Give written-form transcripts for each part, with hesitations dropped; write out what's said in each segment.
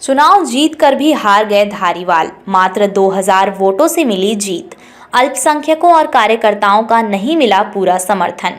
चुनाव जीतकर भी हार गए धारीवाल, मात्र 2000 वोटों से मिली जीत। अल्पसंख्यकों और कार्यकर्ताओं का नहीं मिला पूरा समर्थन।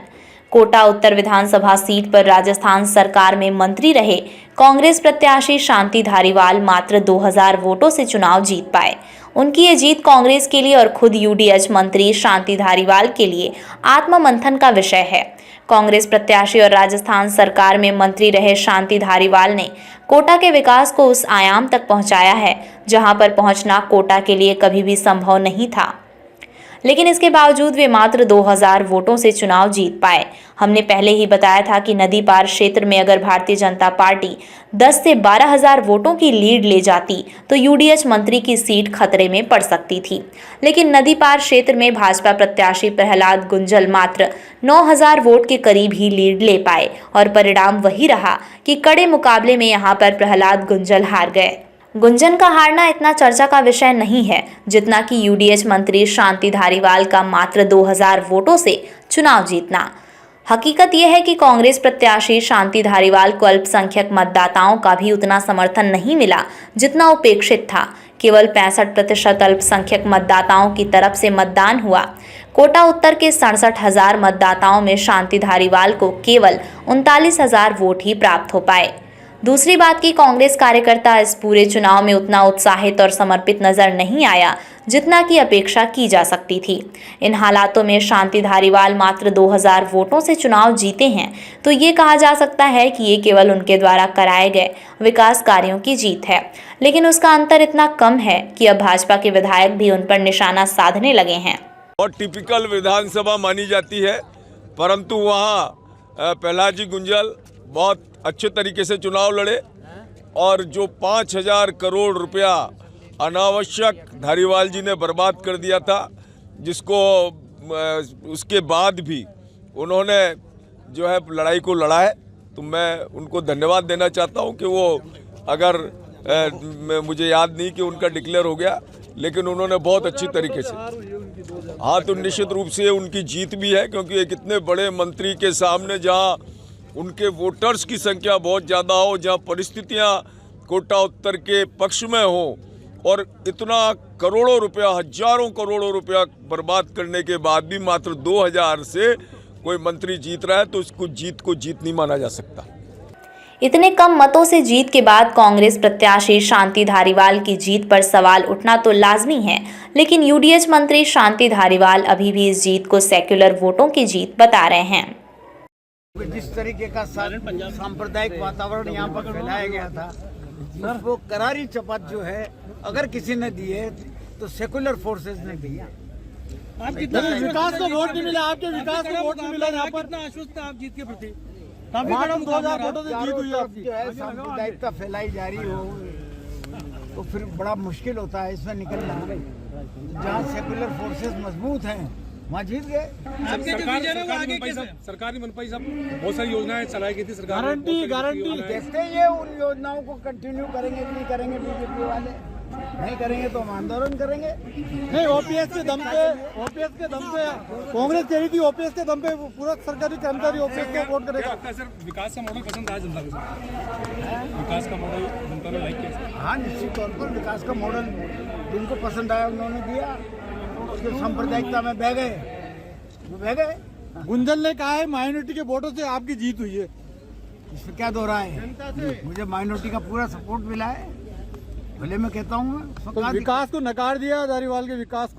कोटा उत्तर विधानसभा सीट पर राजस्थान सरकार में मंत्री रहे कांग्रेस प्रत्याशी शांति धारीवाल मात्र 2000 वोटों से चुनाव जीत पाए। उनकी ये जीत कांग्रेस के लिए और खुद यूडीएच मंत्री शांति धारीवाल के लिए आत्ममंथन का विषय है। कांग्रेस प्रत्याशी और राजस्थान सरकार में मंत्री रहे शांति धारीवाल ने कोटा के विकास को उस आयाम तक पहुंचाया है जहां पर पहुंचना कोटा के लिए कभी भी संभव नहीं था, लेकिन इसके बावजूद वे मात्र 2000 वोटों से चुनाव जीत पाए। हमने पहले ही बताया था कि नदी पार क्षेत्र में अगर भारतीय जनता पार्टी 10 से 12,000 वोटों की लीड ले जाती तो यूडीएच मंत्री की सीट खतरे में पड़ सकती थी, लेकिन नदी पार क्षेत्र में भाजपा प्रत्याशी प्रहलाद गुंजल मात्र 9000 वोट के करीब ही लीड ले पाए और परिणाम वही रहा कि कड़े मुकाबले में यहां पर प्रहलाद गुंजल हार गए। गुंजन का हारना इतना चर्चा का विषय नहीं है जितना कि यूडीएच मंत्री शांति धारीवाल का मात्र 2000 वोटों से चुनाव जीतना। हकीकत यह है कि कांग्रेस प्रत्याशी शांति धारीवाल को अल्पसंख्यक मतदाताओं का भी उतना समर्थन नहीं मिला जितना अपेक्षित था। केवल 65% अल्पसंख्यक मतदाताओं की तरफ से मतदान हुआ। कोटा उत्तर के 67,000 मतदाताओं में शांति धारीवाल को केवल 39,000 वोट ही प्राप्त हो पाए। दूसरी बात कि कांग्रेस कार्यकर्ता इस पूरे चुनाव में उतना उत्साहित और समर्पित नजर नहीं आया जितना की अपेक्षा की जा सकती थी। इन हालातों में शांति धारीवाल मात्र 2000 वोटों से चुनाव जीते हैं तो ये कहा जा सकता है कि ये केवल उनके द्वारा कराए गए विकास कार्यों की जीत है, लेकिन उसका अंतर इतना कम है कि अब भाजपा के विधायक भी उन पर निशाना साधने लगे हैं। और टिपिकल विधानसभा मानी जाती है, परंतु वहाँ प्रहलाद जी गुंजल बहुत अच्छे तरीके से चुनाव लड़े और जो 5000 करोड़ रुपया अनावश्यक धारीवाल जी ने बर्बाद कर दिया था, जिसको उसके बाद भी उन्होंने जो है लड़ाई को लड़ा है, तो मैं उनको धन्यवाद देना चाहता हूं कि वो अगर मुझे याद नहीं कि उनका डिक्लेयर हो गया, लेकिन उन्होंने बहुत अच्छी तरीके से हाँ, तो निश्चित रूप से उनकी जीत भी है, क्योंकि एक इतने बड़े मंत्री के सामने जहाँ उनके वोटर्स की संख्या बहुत ज़्यादा हो, जहाँ परिस्थितियाँ कोटा उत्तर के पक्ष में हो और इतना करोड़ों रुपया, हजारों करोड़ों रुपया बर्बाद करने के बाद भी मात्र 2000 से कोई मंत्री जीत रहा है, तो उसको जीत को जीत नहीं माना जा सकता। इतने कम मतों से जीत के बाद कांग्रेस प्रत्याशी शांति धारीवाल की जीत पर सवाल उठना तो लाजमी है, लेकिन यूडीएच मंत्री शांति धारीवाल अभी भी इस जीत को सेक्युलर वोटों की जीत बता रहे हैं। जिस तरीके का सांप्रदायिक वातावरण यहाँ पर फैलाया गया था, वो करारी चपात जो है अगर किसी ने दी है तो सेकुलर फोर्सेस ने दी है। विकास को वोट नहीं मिला, आपके विकास को वोट नहीं मिला। यहाँ पर कितना आश्वस्त है आप जीत के प्रति? 2000 वोटों से जीत हुई आपकी। जो है सांप्रदायिकता फैलाई जा रही हो तो फिर बड़ा मुश्किल होता है इसमें निकलना। जहाँ सेकुलर फोर्सेस मजबूत हैं वहाँ जीत गए। सरकारी मनपाई साहब बहुत सारी योजनाएं चलाई गई थी सरकार, गारंटी देखते ही उन योजनाओं को कंटिन्यू करेंगे कि नहीं करेंगे। बीजेपी वाले नहीं करेंगे तो हम आंदोलन करेंगे। नहीं, ओपीएस के दम पे कांग्रेस कह रही थी, ओपीएस के दम पे पूरा सरकारी कर्मचारी ओपीएस को वोट करेगा। सर विकास का मॉडल पसंद आया जनता को? विकास का मॉडल जनता ने लाइक किया? हाँ, निश्चित तौर पर विकास का मॉडल जिनको पसंद आया उन्होंने दिया। उसके सांप्रदायिकता में बह गए। गुंजल ने कहा है माइनॉरिटी के वोटों से आपकी जीत हुई है। इसमें क्या दो राय है? मुझे माइनॉरिटी का पूरा सपोर्ट मिला है, भले मैं कहता हूँ। तो विकास को नकार दिया, धारीवाल के विकास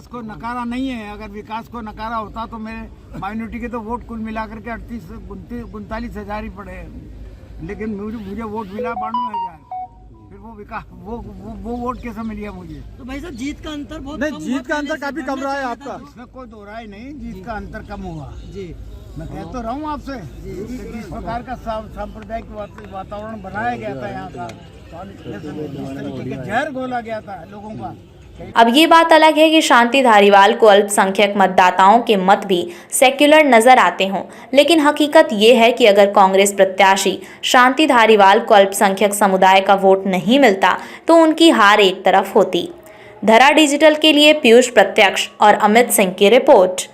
को नकारा नहीं है। अगर विकास को नकारा होता तो मेरे माइनॉरिटी के तो वोट कुल मिलाकर के 39,000 ही पड़े, लेकिन मुझे वोट मिला 92,000। फिर वो विकास वो वोट कैसे मिल गया मुझे? तो भाई साहब जीत का अंतर बहुत नहीं, जीत का अंतर काफी कम रहा है आपका। इसमें कोई दो राय नहीं, जीत का अंतर कम हुआ जी। मैं कह तो रहा हूँ आपसे, जिस प्रकार का सांप्रदायिक वातावरण बनाया गया था यहाँ का, जिस तरीके के जहर घोला गया था लोगों का। अब ये बात अलग है कि शांति धारीवाल को अल्पसंख्यक मतदाताओं के मत भी सेक्युलर नजर आते हों, लेकिन हकीकत ये है कि अगर कांग्रेस प्रत्याशी शांति धारीवाल को अल्पसंख्यक समुदाय का वोट नहीं मिलता तो उनकी हार एक तरफ होती। धरा डिजिटल के लिए पीयूष प्रत्यक्ष और अमित सिंह की रिपोर्ट।